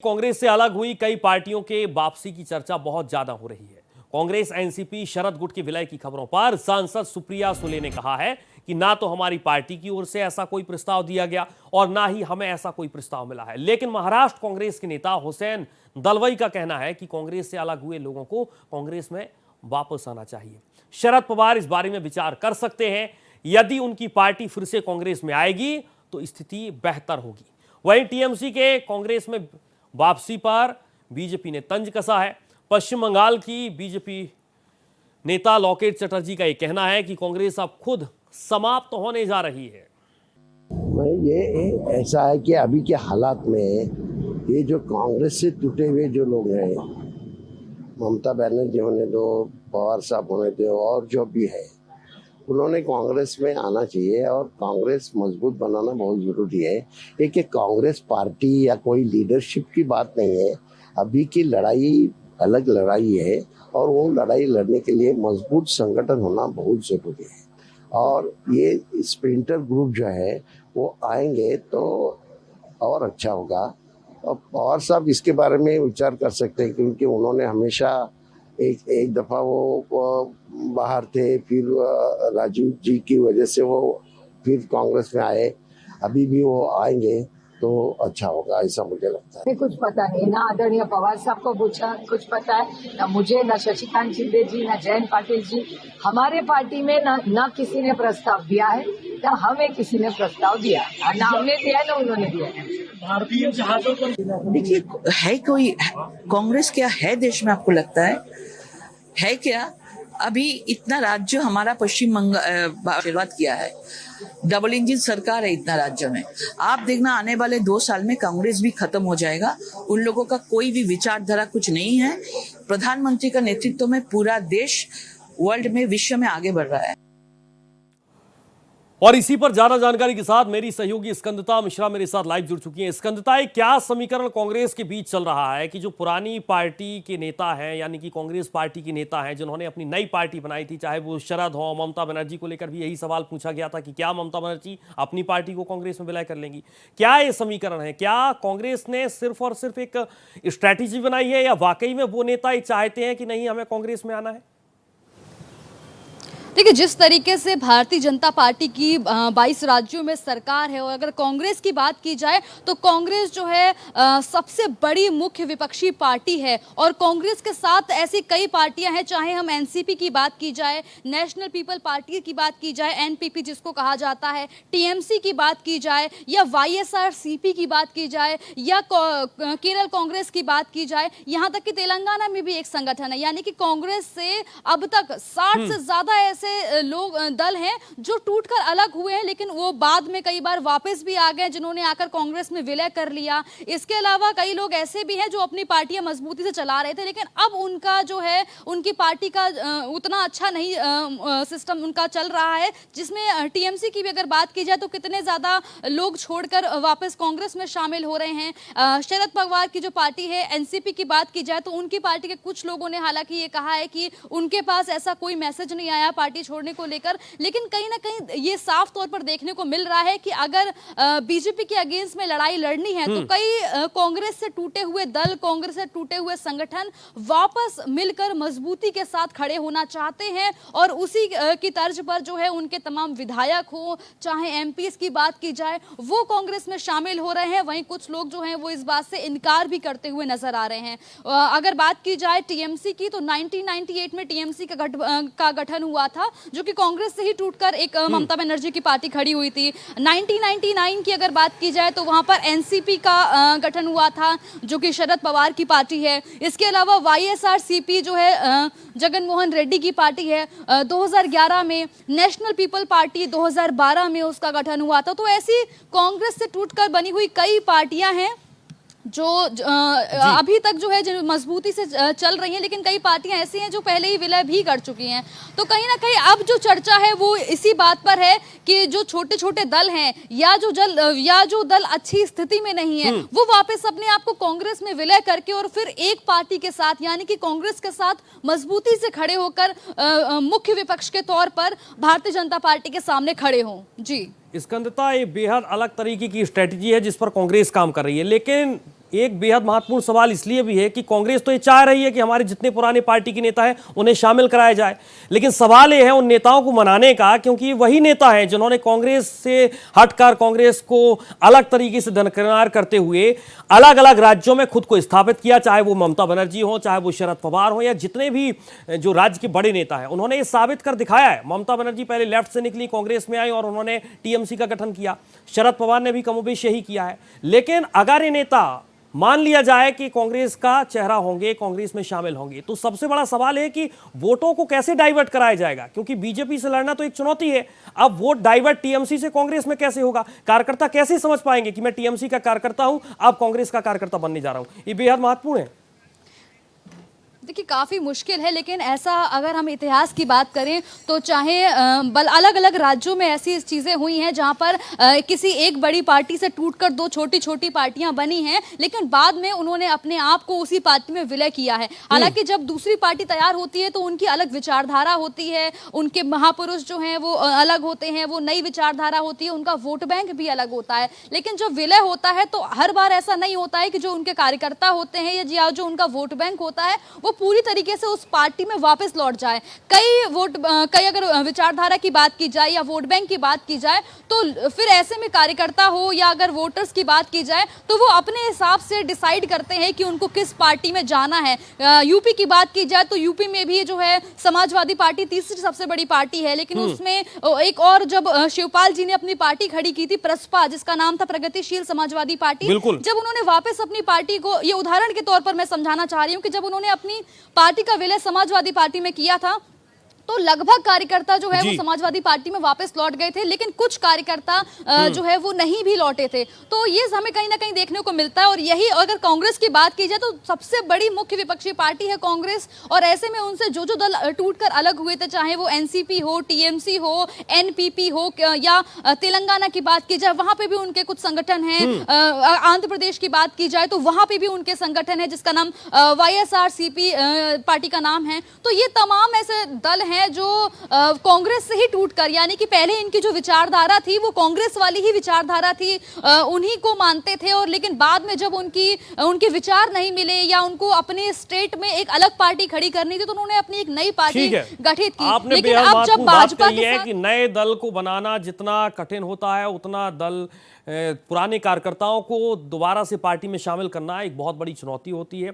कांग्रेस से अलग हुई कई पार्टियों के वापसी की चर्चा बहुत ज्यादा हो रही है। कांग्रेस एनसीपी शरद गुट के विलय की खबरों पर सांसद सुप्रिया सुले ने कहा है कि ना तो हमारी पार्टी की ओर से ऐसा कोई प्रस्ताव दिया गया और ना ही हमें ऐसा कोई प्रस्ताव मिला है। लेकिन महाराष्ट्र कांग्रेस के नेता हुसैन दलवाई का कहना है कि कांग्रेस से अलग हुए लोगों को कांग्रेस में वापस आना चाहिए। शरद पवार इस बारे में विचार कर सकते हैं। यदि उनकी पार्टी फिर से कांग्रेस में आएगी तो स्थिति बेहतर होगी। वहीं टीएमसी के कांग्रेस में वापसी पर बीजेपी ने तंज कसा है। पश्चिम बंगाल की बीजेपी नेता लोकेट चटर्जी का यह कहना है कि कांग्रेस अब खुद समाप्त होने जा रही है। ये ऐसा है कि अभी के हालात में ये जो कांग्रेस से टूटे हुए जो लोग हैं, ममता बनर्जी होने दो, पवार साहब होने दो और जो भी है, उन्होंने कांग्रेस में आना चाहिए और कांग्रेस मजबूत बनाना बहुत ज़रूरी है। एक कांग्रेस पार्टी या कोई लीडरशिप की बात नहीं है। अभी की लड़ाई अलग लड़ाई है और वो लड़ाई लड़ने के लिए मजबूत संगठन होना बहुत ज़रूरी है। और ये स्प्रिंटर ग्रुप जो है वो आएंगे तो और अच्छा होगा। और पवार साहब इसके बारे में विचार कर सकते हैं क्योंकि उन्होंने हमेशा एक दफ़ा वो बाहर थे, फिर राजीव जी की वजह से वो फिर कांग्रेस में आए। अभी भी वो आएंगे तो अच्छा होगा, ऐसा मुझे लगता है। कुछ पता नहीं, ना आदरणीय पवार साहब को कुछ पता है, ना मुझे, ना शशिकांत शिंदे जी, ना जयंत पाटिल जी। हमारे पार्टी में ना किसी ने प्रस्ताव दिया है, ना हमें किसी ने प्रस्ताव दिया है। ना हमने दिया है ना उन्होंने दिया है। भारतीय जहाजों पर देखिए, है कोई कांग्रेस क्या है देश में? आपको लगता है क्या? अभी इतना राज्य हमारा पश्चिम बंगाल आशीर्वाद किया है, डबल इंजन सरकार है इतना राज्य में। आप देखना आने वाले 2 साल में कांग्रेस भी खत्म हो जाएगा। उन लोगों का कोई भी विचारधारा कुछ नहीं है। प्रधानमंत्री का नेतृत्व में पूरा देश वर्ल्ड में, विश्व में आगे बढ़ रहा है। और इसी पर ज्यादा जानकारी के साथ मेरी सहयोगी स्कंदता मिश्रा मेरे साथ लाइव जुड़ चुकी हैं। स्कंदता, क्या समीकरण कांग्रेस के बीच चल रहा है कि जो पुरानी पार्टी के नेता हैं, यानी कि कांग्रेस पार्टी के नेता हैं जिन्होंने अपनी नई पार्टी बनाई थी, चाहे वो शरद हो, ममता बनर्जी को लेकर भी यही सवाल पूछा गया था कि क्या ममता बनर्जी अपनी पार्टी को कांग्रेस में विलय कर लेंगी? क्या ये समीकरण है? क्या कांग्रेस ने सिर्फ और सिर्फ एक स्ट्रैटेजी बनाई है या वाकई में वो नेता ही चाहते हैं कि नहीं, हमें कांग्रेस में आना है? देखिए, जिस तरीके से भारतीय जनता पार्टी की 22 राज्यों में सरकार है और अगर कांग्रेस की बात की जाए तो कांग्रेस जो है सबसे बड़ी मुख्य विपक्षी पार्टी है। और कांग्रेस के साथ ऐसी कई पार्टियां हैं, चाहे हम एनसीपी की बात की जाए, नेशनल पीपल पार्टी की बात की जाए, एनपीपी जिसको कहा जाता है, टीएमसी की बात की जाए या वाईएसआरसीपी की बात की जाए या केरल कांग्रेस की बात की जाए, यहाँ तक कि तेलंगाना में भी एक संगठन है। यानी कि कांग्रेस से अब तक 60 से ज्यादा ऐसे लोग दल हैं जो टूटकर अलग हुए हैं, लेकिन वो बाद में कई बार वापस भी आ गए, जिन्होंने आकर कांग्रेस में विलय कर लिया। इसके अलावा कई लोग ऐसे भी हैं जो अपनी पार्टियां मजबूती से चला रहे थे, लेकिन अब उनका जो है उनकी पार्टी का उतना अच्छा नहीं सिस्टम उनका चल रहा है। जिसमें टीएमसी की भी अगर बात की जाए तो कितने ज्यादा लोग छोड़कर वापस कांग्रेस में शामिल हो रहे हैं। शरद पवार की जो पार्टी है एनसीपी की बात की जाए तो उनकी पार्टी के कुछ लोगों ने हालांकि ये कहा है कि उनके पास ऐसा कोई मैसेज नहीं आया पार्टी छोड़ने को लेकर, लेकिन कहीं ना कहीं ये साफ तौर पर देखने को मिल रहा है कि अगर बीजेपी के अगेंस्ट में लड़ाई लड़नी है तो कई कांग्रेस से टूटे हुए दल, कांग्रेस से टूटे हुए संगठन वापस मिलकर मजबूती के साथ खड़े होना चाहते हैं। और उसी की तर्ज पर जो है उनके तमाम विधायक हो, चाहे एमपीज की बात की जाए, वो कांग्रेस में शामिल हो रहे हैं। वहीं कुछ लोग जो हैं वो इस बात से इनकार भी करते हुए नजर आ रहे हैं। अगर बात की जाए टीएमसी की तो 1998 में टीएमसी का गठन हुआ था, जो कि कांग्रेस से ही टूटकर एक ममता बनर्जी की पार्टी खड़ी हुई थी। 1999 की अगर बात की जाए तो वहां पर एनसीपी का गठन हुआ था, जो कि शरद पवार की पार्टी है। इसके अलावा वाईएसआरसीपी जो है जगन मोहन रेड्डी की पार्टी है। 2011 में नेशनल पीपल पार्टी 2012 में उसका गठन हुआ था। तो ऐसी कांग्रेस से टूटकर बनी हुई कई पार्टियां हैं जो अभी तक जो है जो मजबूती से चल रही हैं, लेकिन कई पार्टियां ऐसी हैं जो पहले ही विलय भी कर चुकी हैं। तो कहीं ना कहीं अब जो चर्चा है वो इसी बात पर है कि जो छोटे छोटे दल हैं या जो दल अच्छी स्थिति में नहीं है वो वापस अपने आप को कांग्रेस में विलय करके और फिर एक पार्टी के साथ यानी कि कांग्रेस के साथ मजबूती से खड़े होकर मुख्य विपक्ष के तौर पर भारतीय जनता पार्टी के सामने खड़े हों। जी, स्कंदता, ये बेहद अलग तरीके की स्ट्रेटजी है जिस पर कांग्रेस काम कर रही है, लेकिन एक बेहद महत्वपूर्ण सवाल इसलिए भी है कि कांग्रेस तो ये चाह रही है कि हमारे जितने पुराने पार्टी के नेता हैं उन्हें शामिल कराया जाए, लेकिन सवाल ये है उन नेताओं को मनाने का, क्योंकि वही नेता हैं जिन्होंने कांग्रेस से हटकर कांग्रेस को अलग तरीके से दरकिनार करते हुए अलग अलग राज्यों में खुद को स्थापित किया, चाहे वो ममता बनर्जी हो, चाहे वो शरद पवार हो, या जितने भी जो राज्य के बड़े नेता हैं, उन्होंने ये साबित कर दिखाया है। ममता बनर्जी पहले लेफ्ट से निकली, कांग्रेस में आई और उन्होंने टीएमसी का गठन किया। शरद पवार ने भी कमोबेश यही किया है। लेकिन अगर ये नेता मान लिया जाए कि कांग्रेस का चेहरा होंगे, कांग्रेस में शामिल होंगे, तो सबसे बड़ा सवाल है कि वोटों को कैसे डाइवर्ट कराया जाएगा, क्योंकि बीजेपी से लड़ना तो एक चुनौती है। अब वोट डाइवर्ट टीएमसी से कांग्रेस में कैसे होगा? कार्यकर्ता कैसे समझ पाएंगे कि मैं टीएमसी का कार्यकर्ता हूं, अब कांग्रेस का कार्यकर्ता बनने जा रहा हूं? ये बेहद महत्वपूर्ण है। देखिए काफ़ी मुश्किल है, लेकिन ऐसा अगर हम इतिहास की बात करें तो चाहे अलग अलग राज्यों में ऐसी चीज़ें हुई हैं जहां पर किसी एक बड़ी पार्टी से टूटकर दो छोटी छोटी पार्टियां बनी हैं, लेकिन बाद में उन्होंने अपने आप को उसी पार्टी में विलय किया है। हालांकि जब दूसरी पार्टी तैयार होती है तो उनकी अलग विचारधारा होती है, उनके महापुरुष जो हैं वो अलग होते हैं, वो नई विचारधारा होती है, उनका वोट बैंक भी अलग होता है। लेकिन जब विलय होता है तो हर बार ऐसा नहीं होता है कि जो उनके कार्यकर्ता होते हैं या जो उनका वोट बैंक होता है वो पूरी तरीके से उस पार्टी में वापस लौट जाए। कई अगर विचारधारा की बात की जाए या वोट बैंक की बात की जाए तो फिर ऐसे में कार्यकर्ता हो या अगर वोटर्स की बात की जाए तो वो अपने हिसाब से डिसाइड करते हैं कि उनको किस पार्टी में जाना है। यूपी की बात की जाए तो यूपी में भी जो है समाजवादी पार्टी तीसरी सबसे बड़ी पार्टी है, लेकिन उसमें एक और जब शिवपाल जी ने अपनी पार्टी खड़ी की थी प्रसपा, जिसका नाम था प्रगतिशील समाजवादी पार्टी, जब उन्होंने वापस अपनी पार्टी को, ये उदाहरण के तौर पर मैं समझाना चाह रही हूँ कि जब उन्होंने अपनी पार्टी का विलय समाजवादी पार्टी में किया था तो लगभग कार्यकर्ता जो है वो समाजवादी पार्टी में वापस लौट गए थे, लेकिन कुछ कार्यकर्ता जो है वो नहीं भी लौटे थे। तो ये हमें कहीं ना कहीं देखने को मिलता है। और यही अगर कांग्रेस की बात की जाए तो सबसे बड़ी मुख्य विपक्षी पार्टी है कांग्रेस, और ऐसे में उनसे जो जो दल टूटकर अलग हुए थे, चाहे वो एनसीपी हो, टीएमसी हो, एनपीपी हो, या तेलंगाना की बात की जाए वहां पे भी उनके कुछ संगठन हैं, आंध्र प्रदेश की बात की जाए तो वहां पे भी उनके संगठन है जिसका नाम YSRCP पार्टी का नाम है। तो ये तमाम ऐसे दल हैं जो कांग्रेस से ही टूटकर, यानी कि पहले इनकी जो विचारधारा थी वो कांग्रेस वाली ही विचारधारा थी, उन्हीं को मानते थे, और लेकिन बाद में जब उनके विचार नहीं मिले या उनको अपने स्टेट में एक अलग पार्टी खड़ी करनी थी तो उन्होंने अपनी एक नई पार्टी गठित की। लेकिन अब जब भाजपा के साथ कि नए दल को बनाना जितना कठिन होता है उतना दल पुराने कार्यकर्ताओं को दोबारा से पार्टी में शामिल करना एक बहुत बड़ी चुनौती होती है।